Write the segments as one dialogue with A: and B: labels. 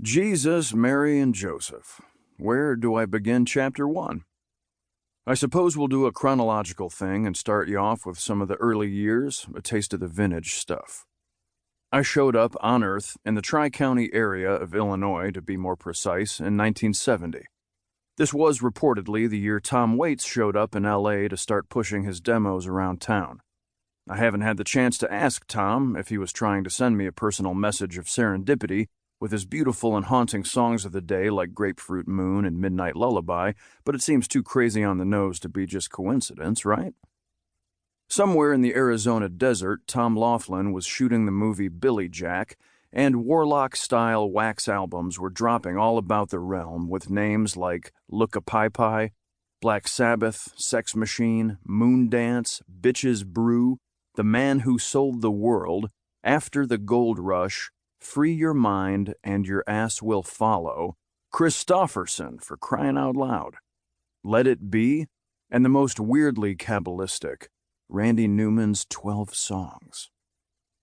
A: Jesus, Mary, and Joseph. Where do I begin Chapter 1? I suppose we'll do a chronological thing and start you off with some of the early years, a taste of the vintage stuff. I showed up on Earth in the Tri-County area of Illinois, to be more precise, in 1970. This was reportedly the year Tom Waits showed up in L.A. to start pushing his demos around town. I haven't had the chance to ask Tom if he was trying to send me a personal message of serendipity with his beautiful and haunting songs of the day like Grapefruit Moon and Midnight Lullaby, but it seems too crazy on the nose to be just coincidence, right? Somewhere in the Arizona desert, Tom Laughlin was shooting the movie Billy Jack, and Warlock-style wax albums were dropping all about the realm with names like Look a Pie Pie, Black Sabbath, Sex Machine, Moondance, Bitches Brew, The Man Who Sold the World, After the Gold Rush, Free Your Mind and Your Ass Will Follow, Christofferson, for crying out loud, Let It Be, and the most weirdly Kabbalistic, Randy Newman's 12 Songs.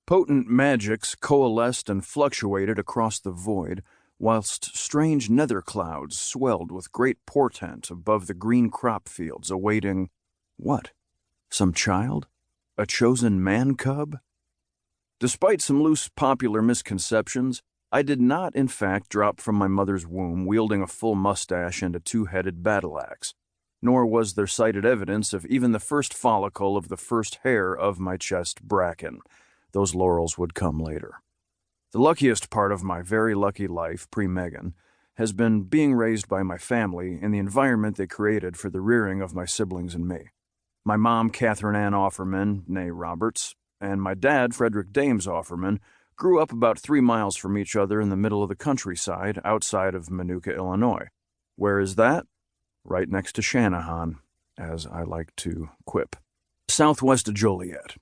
A: Potent magics coalesced and fluctuated across the void, whilst strange nether clouds swelled with great portent above the green crop fields awaiting, what? Some child? A chosen man-cub? Despite some loose popular misconceptions, I did not, in fact, drop from my mother's womb wielding a full mustache and a two-headed battle axe, nor was there cited evidence of even the first follicle of the first hair of my chest bracken. Those laurels would come later. The luckiest part of my very lucky life, pre-Megan, has been being raised by my family in the environment they created for the rearing of my siblings and me. My mom, Catherine Ann Offerman, née Roberts, and my dad, Frederick Dames Offerman, grew up about 3 miles from each other in the middle of the countryside outside of Minooka, Illinois. Where is that? Right next to Shanahan, as I like to quip. Southwest of Joliet.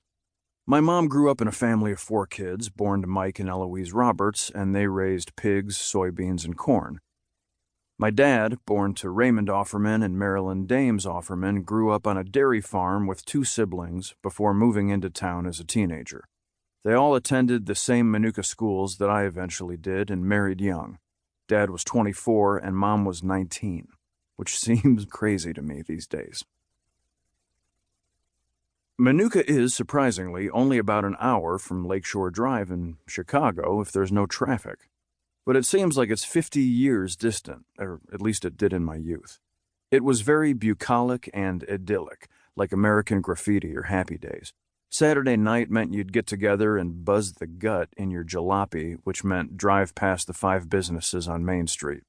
A: My mom grew up in a family of 4 kids, born to Mike and Eloise Roberts, and they raised pigs, soybeans, and corn. My dad, born to Raymond Offerman and Marilyn Dames Offerman, grew up on a dairy farm with 2 siblings before moving into town as a teenager. They all attended the same Minooka schools that I eventually did and married young. Dad was 24 and Mom was 19, which seems crazy to me these days. Minooka is, surprisingly, only about an hour from Lakeshore Drive in Chicago if there's no traffic. But it seems like it's 50 years distant, or at least it did in my youth. It was very bucolic and idyllic, like American Graffiti or Happy Days. Saturday night meant you'd get together and buzz the gut in your jalopy, which meant drive past the 5 businesses on Main Street.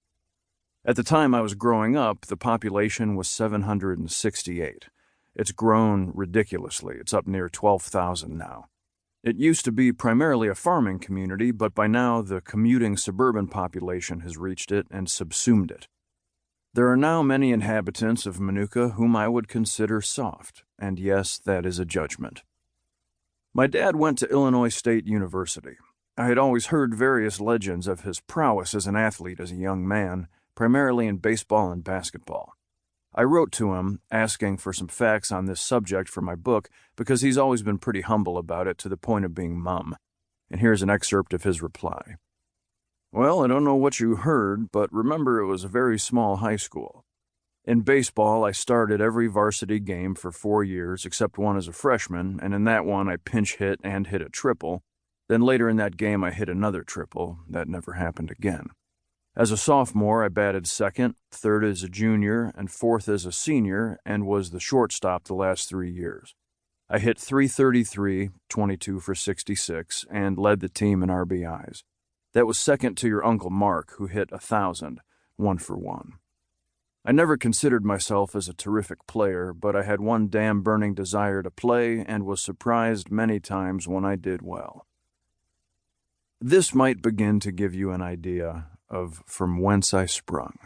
A: At the time I was growing up, the population was 768. It's grown ridiculously. It's up near 12,000 now. It used to be primarily a farming community, but by now the commuting suburban population has reached it and subsumed it. There are now many inhabitants of Minooka whom I would consider soft, and yes, that is a judgment. My dad went to Illinois State University. I had always heard various legends of his prowess as an athlete as a young man, primarily in baseball and basketball. I wrote to him, asking for some facts on this subject for my book, because he's always been pretty humble about it to the point of being mum. And here's an excerpt of his reply. Well, I don't know what you heard, but remember it was a very small high school. In baseball, I started every varsity game for 4 years, except one as a freshman, and in that one I pinch hit and hit a triple. Then later in that game I hit another triple. That never happened again. As a sophomore, I batted second, third as a junior, and fourth as a senior, and was the shortstop the last 3 years. I hit .333, 22 for 66, and led the team in RBIs. That was second to your Uncle Mark, who hit 1,000, 1 for 1. I never considered myself as a terrific player, but I had one damn burning desire to play and was surprised many times when I did well. This might begin to give you an idea of from whence I sprung.